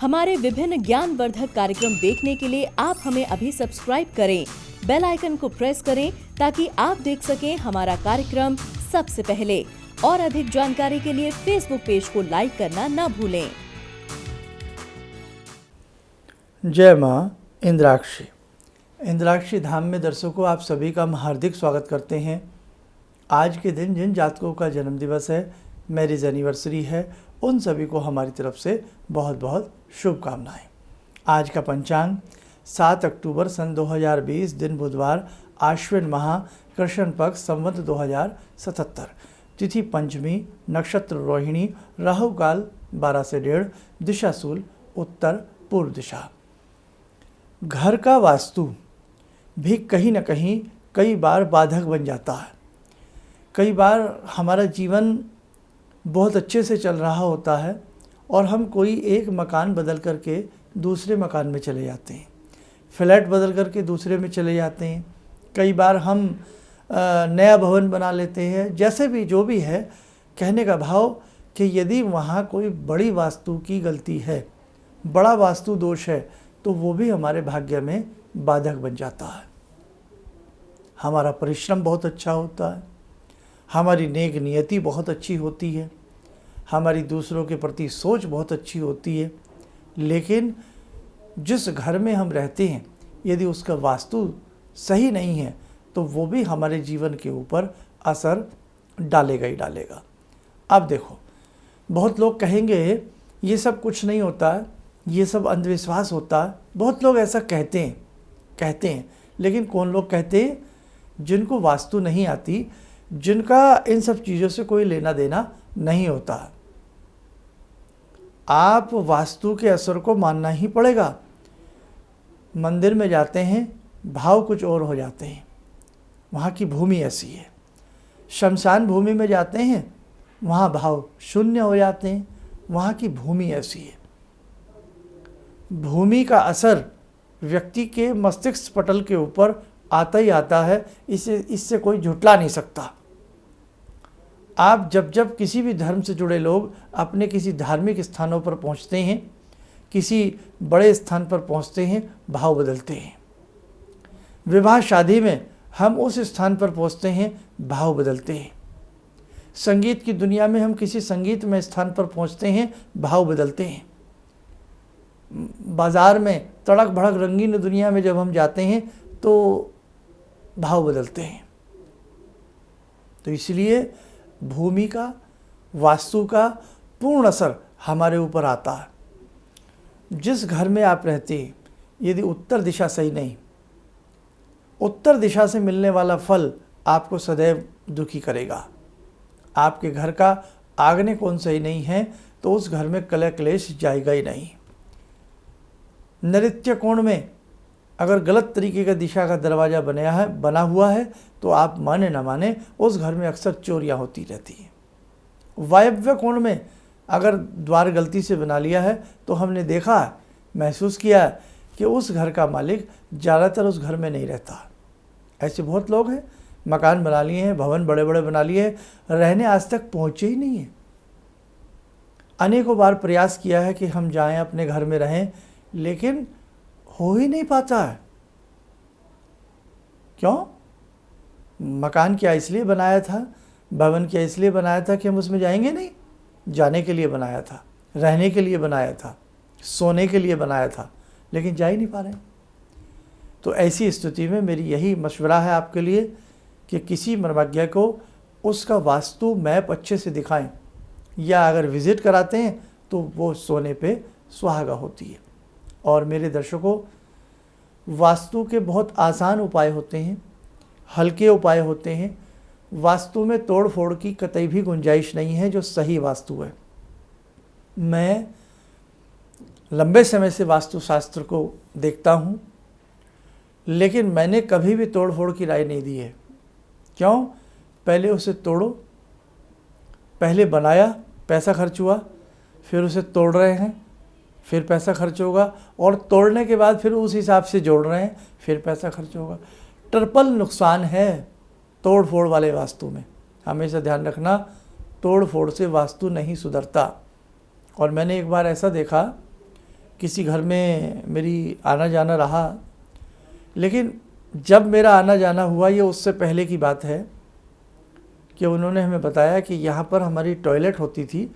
हमारे विभिन्न ज्ञानवर्धक कार्यक्रम देखने के लिए आप हमें अभी सब्सक्राइब करें, बेल आइकन को प्रेस करें ताकि आप देख सकें हमारा कार्यक्रम सबसे पहले। और अधिक जानकारी के लिए फेसबुक पेज को लाइक करना न भूलें। जय माँ इंद्राक्षी। इंद्राक्षी धाम में दर्शकों, आप सभी का हम हार्दिक स्वागत करते हैं। आज के दिन जिन जातकों का जन्म दिवस है, मैरिज एनिवर्सरी है, उन सभी को हमारी तरफ से बहुत बहुत शुभकामनाएं। आज का पंचांग 7 अक्टूबर सन 2020, दिन बुधवार, आश्विन माह, कृष्ण पक्ष, संवत 2077, तिथि पंचमी, नक्षत्र रोहिणी, राहु काल 12 से 1:30, दिशा शूल उत्तर पूर्व दिशा। घर का वास्तु भी कहीं न कहीं कई बार बाधक बन जाता है। कई बार हमारा जीवन बहुत अच्छे से चल रहा होता है और हम कोई एक मकान बदल करके दूसरे मकान में चले जाते हैं, फ्लैट बदल करके दूसरे में चले जाते हैं। कई बार हम नया भवन बना लेते हैं। जैसे भी जो भी है, कहने का भाव कि यदि वहाँ कोई बड़ी वास्तु की गलती है, बड़ा वास्तु दोष है, तो वो भी हमारे भाग्य में बाधक बन जाता है। हमारा परिश्रम बहुत अच्छा होता है, हमारी नेक नियति बहुत अच्छी होती है, हमारी दूसरों के प्रति सोच बहुत अच्छी होती है, लेकिन जिस घर में हम रहते हैं यदि उसका वास्तु सही नहीं है तो वो भी हमारे जीवन के ऊपर असर डालेगा ही डालेगा। अब देखो, बहुत लोग कहेंगे ये सब कुछ नहीं होता है, ये सब अंधविश्वास होता है। बहुत लोग ऐसा कहते हैं, लेकिन कौन लोग कहते हैं? जिनको वास्तु नहीं आती, जिनका इन सब चीज़ों से कोई लेना देना नहीं होता। आप वास्तु के असर को मानना ही पड़ेगा। मंदिर में जाते हैं, भाव कुछ और हो जाते हैं, वहाँ की भूमि ऐसी है। शमशान भूमि में जाते हैं, वहाँ भाव शून्य हो जाते हैं, वहाँ की भूमि ऐसी है। भूमि का असर व्यक्ति के मस्तिष्क पटल के ऊपर आता ही आता है, इससे कोई झुठला नहीं सकता। आप जब किसी भी धर्म से जुड़े लोग अपने किसी धार्मिक स्थानों पर पहुँचते हैं, किसी बड़े स्थान पर पहुँचते हैं, भाव बदलते हैं। विवाह शादी में हम उस स्थान पर पहुँचते हैं, भाव बदलते हैं। संगीत की दुनिया में हम किसी संगीत में स्थान पर पहुँचते हैं, भाव बदलते हैं। बाज़ार में तड़क भड़क रंगीन दुनिया में जब हम जाते हैं तो भाव बदलते हैं। तो इसलिए भूमि का, वास्तु का पूर्ण असर हमारे ऊपर आता है। जिस घर में आप रहते हैं, यदि उत्तर दिशा सही नहीं, उत्तर दिशा से मिलने वाला फल आपको सदैव दुखी करेगा। आपके घर का आग्नेय कोण सही नहीं है तो उस घर में कलह क्लेश जाएगा ही नहीं। नैऋत्य कोण में अगर गलत तरीके का दिशा का दरवाज़ा बना हुआ है तो आप माने ना माने, उस घर में अक्सर चोरियां होती रहती हैं। वायव्य कोण में अगर द्वार गलती से बना लिया है तो हमने देखा, महसूस किया कि उस घर का मालिक ज़्यादातर उस घर में नहीं रहता। ऐसे बहुत लोग हैं, मकान बना लिए हैं, भवन बड़े बड़े बना लिए हैं, रहने आज तक पहुँचे ही नहीं हैं। अनेकों बार प्रयास किया है कि हम जाएं, अपने घर में रहें, लेकिन हो ही नहीं पाता है। क्यों? मकान क्या इसलिए बनाया था, भवन क्या इसलिए बनाया था कि हम उसमें जाएंगे नहीं? जाने के लिए बनाया था, रहने के लिए बनाया था, सोने के लिए बनाया था, लेकिन जा ही नहीं पा रहे। तो ऐसी स्थिति में मेरी यही मशवरा है आपके लिए कि किसी मर्मज्ञ को उसका वास्तु मैप अच्छे से दिखाएं, या अगर विज़िट कराते हैं तो वो सोने पे सुहागा होती है। और मेरे दर्शकों, वास्तु के बहुत आसान उपाय होते हैं, हल्के उपाय होते हैं। वास्तु में तोड़ फोड़ की कतई भी गुंजाइश नहीं है जो सही वास्तु है। मैं लंबे समय से वास्तुशास्त्र को देखता हूँ, लेकिन मैंने कभी भी तोड़ फोड़ की राय नहीं दी है। क्यों? पहले उसे तोड़ो, पहले बनाया, पैसा खर्च हुआ, फिर उसे तोड़ रहे हैं, फिर पैसा खर्च होगा, और तोड़ने के बाद फिर उस हिसाब से जोड़ रहे हैं, फिर पैसा खर्च होगा। ट्रिपल नुकसान है तोड़ फोड़ वाले वास्तु में। हमेशा ध्यान रखना, तोड़ फोड़ से वास्तु नहीं सुधरता। और मैंने एक बार ऐसा देखा किसी घर में मेरी आना जाना रहा, लेकिन जब मेरा आना जाना हुआ, ये उससे पहले की बात है कि उन्होंने हमें बताया कि यहाँ पर हमारी टॉयलेट होती थी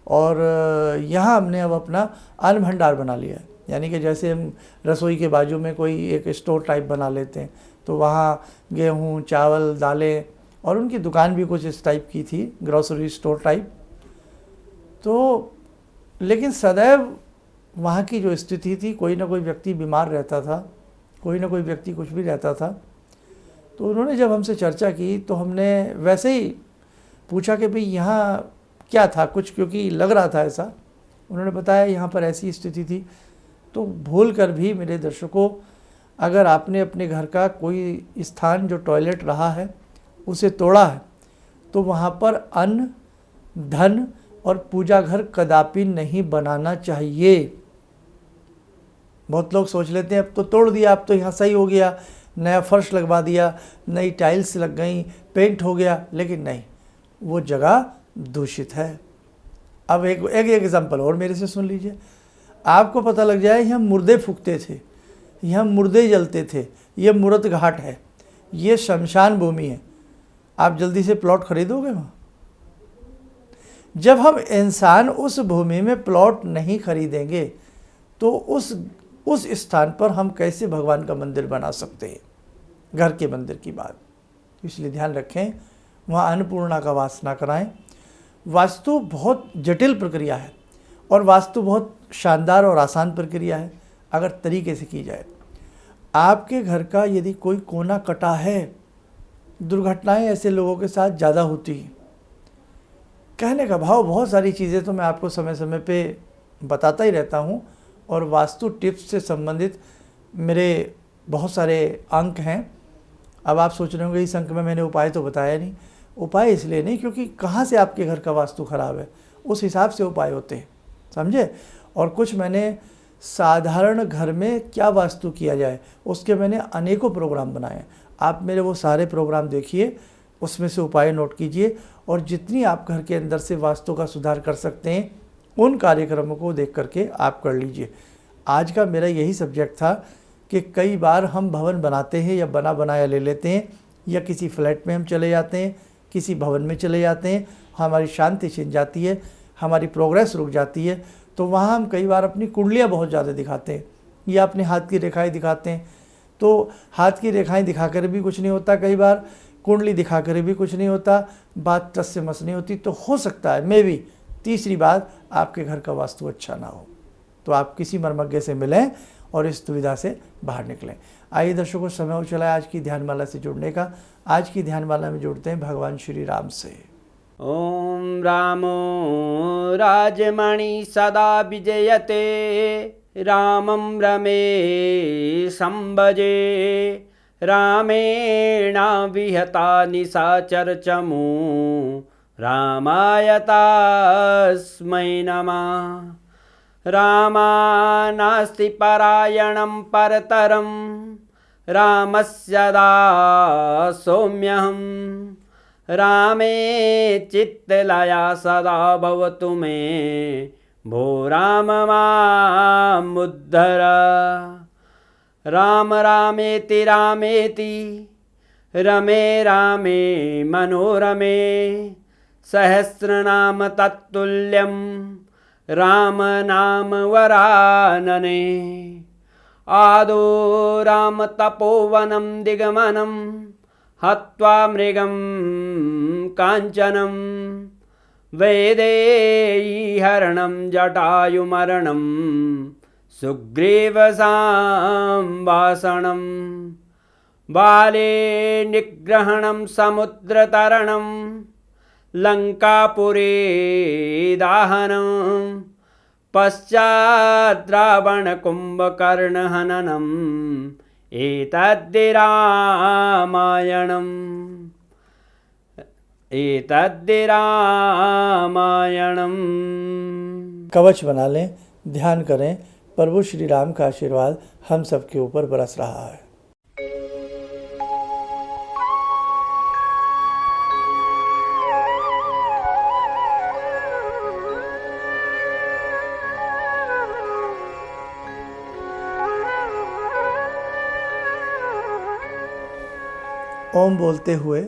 और यहाँ हमने अब अपना अन्न भंडार बना लिया है। यानी कि जैसे हम रसोई के बाजू में कोई एक स्टोर टाइप बना लेते हैं, तो वहाँ गेहूँ, चावल, दालें, और उनकी दुकान भी कुछ इस टाइप की थी, ग्रोसरी स्टोर टाइप। तो लेकिन सदैव वहाँ की जो स्थिति थी, कोई ना कोई व्यक्ति बीमार रहता था, कोई ना कोई व्यक्ति कुछ भी रहता था। तो उन्होंने जब हमसे चर्चा की तो हमने वैसे ही पूछा कि भाई यहाँ क्या था कुछ, क्योंकि लग रहा था ऐसा। उन्होंने बताया यहाँ पर ऐसी स्थिति थी। तो भूल कर भी मेरे दर्शकों, अगर आपने अपने घर का कोई स्थान जो टॉयलेट रहा है उसे तोड़ा है, तो वहाँ पर अन्न, धन और पूजा घर कदापि नहीं बनाना चाहिए। बहुत लोग सोच लेते हैं अब तो तोड़ दिया, अब तो यहाँ सही हो गया, नया फर्श लगवा दिया, नई टाइल्स लग गई, पेंट हो गया, लेकिन नहीं, वो जगह दूषित है। अब एक एग्जाम्पल और मेरे से सुन लीजिए, आपको पता लग जाए यहाँ मुर्दे फूकते थे, यहाँ मुर्दे जलते थे, ये मूर्त घाट है, ये शमशान भूमि है, आप जल्दी से प्लॉट खरीदोगे वहाँ? जब हम इंसान उस भूमि में प्लॉट नहीं खरीदेंगे तो उस स्थान पर हम कैसे भगवान का मंदिर बना सकते हैं? घर के मंदिर की बात। इसलिए ध्यान रखें, वहाँ अन्नपूर्णा का वास ना कराएं। वास्तु बहुत जटिल प्रक्रिया है और वास्तु बहुत शानदार और आसान प्रक्रिया है अगर तरीके से की जाए। आपके घर का यदि कोई कोना कटा है, दुर्घटनाएं ऐसे लोगों के साथ ज़्यादा होती हैं। कहने का भाव, बहुत सारी चीज़ें तो मैं आपको समय समय पे बताता ही रहता हूँ, और वास्तु टिप्स से संबंधित मेरे बहुत सारे अंक हैं। अब आप सोच रहे होंगे इस अंक में मैंने उपाय तो बताया नहीं। उपाय इसलिए नहीं क्योंकि कहाँ से आपके घर का वास्तु ख़राब है, उस हिसाब से उपाय होते हैं, समझे। और कुछ मैंने साधारण घर में क्या वास्तु किया जाए, उसके मैंने अनेकों प्रोग्राम बनाए। आप मेरे वो सारे प्रोग्राम देखिए, उसमें से उपाय नोट कीजिए, और जितनी आप घर के अंदर से वास्तु का सुधार कर सकते हैं उन कार्यक्रमों को देख करके आप कर लीजिए। आज का मेरा यही सब्जेक्ट था कि कई बार हम भवन बनाते हैं या बना बनाया ले लेते हैं, या किसी फ्लैट में हम चले जाते हैं, किसी भवन में चले जाते हैं, हमारी शांति छिन जाती है, हमारी प्रोग्रेस रुक जाती है। तो वहाँ हम कई बार अपनी कुंडलियाँ बहुत ज़्यादा दिखाते हैं या अपने हाथ की रेखाएँ दिखाते हैं। तो हाथ की रेखाएँ दिखाकर भी कुछ नहीं होता, कई बार कुंडली दिखाकर भी कुछ नहीं होता, बात टस से मस नहीं होती। तो हो सकता है मे भी तीसरी बात, आपके घर का वास्तु अच्छा ना हो। तो आप किसी मर्मज्ञ से मिलें और इस दुविधा से बाहर निकलें। आइए दर्शकों, समय हो चला है आज की ध्यानमाला से जुड़ने का। आज की ध्यानमाला में जुड़ते हैं भगवान श्री राम से। ओम रामो राजमणि सदा विजयते, रामं रमे संभजे, रामेण विहता निशाचर चमू, रामाय तस्मै नमः। रामानास्ति परायणं परतरं, रामस्य दासोऽम्यहम्। रामे चित्तलया सदा भवतु मे, भो राम मामुद्धर। राम रामेति रामेति, रमे रामे मनोरमे, सहस्रनाम तत्तुल्यं, राम नाम वरानने। आदो राम तपोवनं दिगमनं, हत्वा मृगं काञ्चनं, वैदेहीहरणं जटायुमरणं, सुग्रीवसंवासनं। बाले निग्रहणं समुद्रतरणं, लङ्कापुरे दाहनं, पश्चात् रावणकुम्भकर्णहननम्, एतद्धि रामायणम्। कवच बना लें, ध्यान करें, प्रभु श्री राम का आशीर्वाद हम सबके ऊपर बरस रहा है। ओम बोलते हुए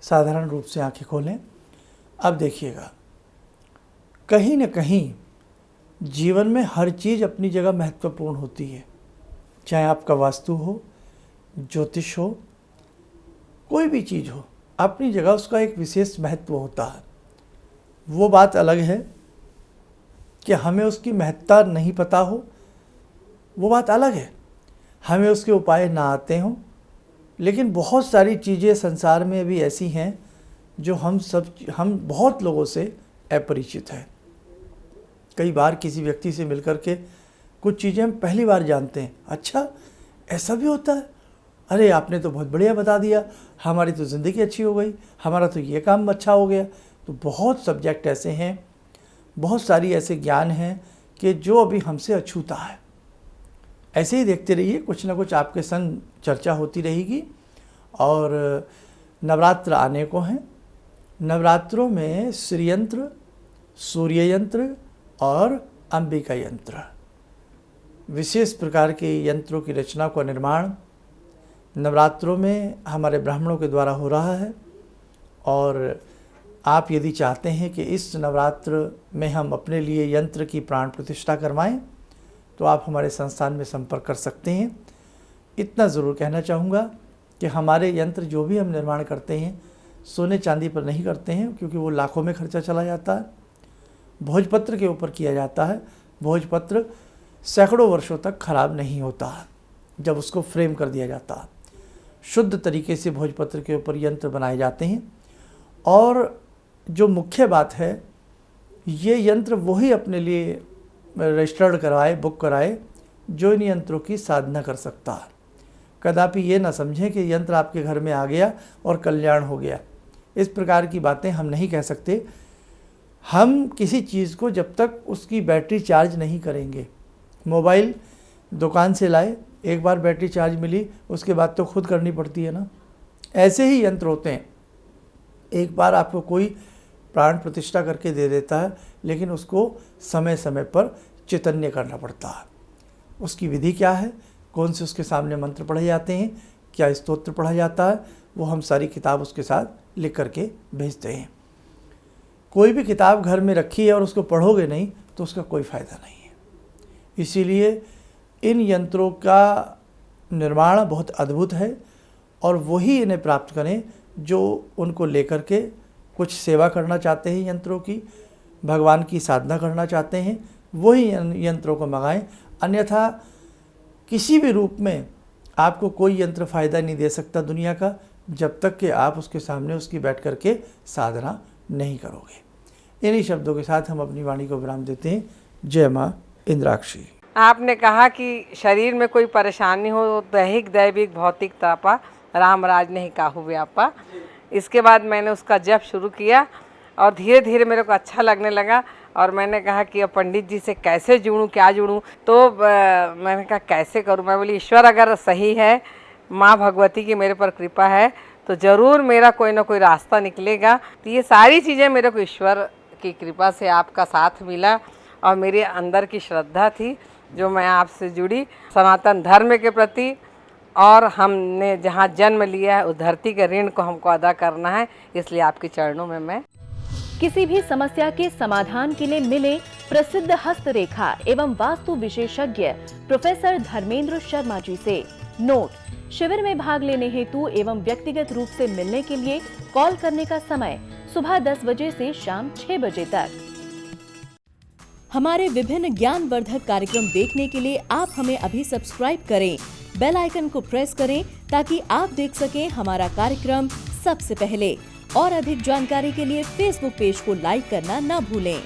साधारण रूप से आंखें खोलें। अब देखिएगा, कहीं न कहीं जीवन में हर चीज़ अपनी जगह महत्वपूर्ण होती है। चाहे आपका वास्तु हो, ज्योतिष हो, कोई भी चीज़ हो, अपनी जगह उसका एक विशेष महत्व होता है। वो बात अलग है कि हमें उसकी महत्ता नहीं पता हो, वो बात अलग है। हमें उसके उपाय ना आते हों, लेकिन बहुत सारी चीज़ें संसार में भी ऐसी हैं जो हम बहुत लोगों से अपरिचित हैं। कई बार किसी व्यक्ति से मिलकर के कुछ चीज़ें हम पहली बार जानते हैं। अच्छा, ऐसा भी होता है? अरे आपने तो बहुत बढ़िया बता दिया, हमारी तो ज़िंदगी अच्छी हो गई, हमारा तो ये काम अच्छा हो गया। तो बहुत सब्जेक्ट ऐसे हैं, बहुत सारी ऐसे ज्ञान हैं कि जो अभी हमसे अछूता है। ऐसे ही देखते रहिए, कुछ ना कुछ आपके संग चर्चा होती रहेगी। और नवरात्र आने को हैं। नवरात्रों में श्री यंत्र, सूर्य यंत्र और अंबिका यंत्र, विशेष प्रकार के यंत्रों की रचना का निर्माण नवरात्रों में हमारे ब्राह्मणों के द्वारा हो रहा है। और आप यदि चाहते हैं कि इस नवरात्र में हम अपने लिए यंत्र की प्राण प्रतिष्ठा करवाएं, तो आप हमारे संस्थान में संपर्क कर सकते हैं। इतना ज़रूर कहना चाहूँगा कि हमारे यंत्र जो भी हम निर्माण करते हैं, सोने चांदी पर नहीं करते हैं, क्योंकि वो लाखों में खर्चा चला जाता है। भोजपत्र के ऊपर किया जाता है। भोजपत्र सैकड़ों वर्षों तक खराब नहीं होता है जब उसको फ्रेम कर दिया जाता है। शुद्ध तरीके से भोजपत्र के ऊपर यंत्र बनाए जाते हैं। और जो मुख्य बात है, ये यंत्र वही अपने लिए रजिस्टर्ड कराए, बुक कराए, जो इन यंत्रों की साधना कर सकता है। कदापि ये ना समझें कि यंत्र आपके घर में आ गया और कल्याण हो गया। इस प्रकार की बातें हम नहीं कह सकते। हम किसी चीज़ को जब तक उसकी बैटरी चार्ज नहीं करेंगे, मोबाइल दुकान से लाए, एक बार बैटरी चार्ज मिली, उसके बाद तो खुद करनी पड़ती है ना। ऐसे ही यंत्र होते हैं। एक बार आपको कोई प्राण प्रतिष्ठा करके दे देता है, लेकिन उसको समय समय पर चैतन्य करना पड़ता है। उसकी विधि क्या है, कौन से उसके सामने मंत्र पढ़े जाते हैं, क्या स्तोत्र पढ़ा जाता है, वो हम सारी किताब उसके साथ लिख करके भेजते हैं। कोई भी किताब घर में रखी है और उसको पढ़ोगे नहीं तो उसका कोई फ़ायदा नहीं है। इसीलिए इन यंत्रों का निर्माण बहुत अद्भुत है, और वही इन्हें प्राप्त करें जो उनको लेकर के कुछ सेवा करना चाहते हैं, यंत्रों की, भगवान की साधना करना चाहते हैं, वही यंत्रों को मंगाएं। अन्यथा किसी भी रूप में आपको कोई यंत्र फ़ायदा नहीं दे सकता दुनिया का, जब तक कि आप उसके सामने उसकी बैठ करके साधना नहीं करोगे। इन्हीं शब्दों के साथ हम अपनी वाणी को विराम देते हैं। जय माँ इंद्राक्षी। आपने कहा कि शरीर में कोई परेशानी हो, दैहिक दैविक भौतिक तापा, राम राज नहीं काहू व्यापा। इसके बाद मैंने उसका जप शुरू किया और धीरे धीरे मेरे को अच्छा लगने लगा। और मैंने कहा कि अब पंडित जी से कैसे जुड़ूं, क्या जुड़ूं, तो मैंने कहा कैसे करूं। मैं बोली ईश्वर अगर सही है, माँ भगवती की मेरे पर कृपा है, तो ज़रूर मेरा कोई ना कोई रास्ता निकलेगा। तो ये सारी चीज़ें मेरे को ईश्वर की कृपा से आपका साथ मिला, और मेरे अंदर की श्रद्धा थी जो मैं आपसे जुड़ी सनातन धर्म के प्रति। और हमने जहाँ जन्म लिया है उस धरती के ऋण को हमको अदा करना है, इसलिए आपके चरणों में मैं। किसी भी समस्या के समाधान के लिए मिले प्रसिद्ध हस्तरेखा एवं वास्तु विशेषज्ञ प्रोफेसर धर्मेंद्र शर्मा जी से। नोट: शिविर में भाग लेने हेतु एवं व्यक्तिगत रूप से मिलने के लिए कॉल करने का समय सुबह 10 बजे से शाम 6 बजे तक। हमारे विभिन्न ज्ञानवर्धक कार्यक्रम देखने के लिए आप हमें अभी सब्सक्राइब करें, बेल आइकन को प्रेस करें ताकि आप देख सकें हमारा कार्यक्रम सबसे पहले। और अधिक जानकारी के लिए फेसबुक पेज को लाइक करना न भूलें।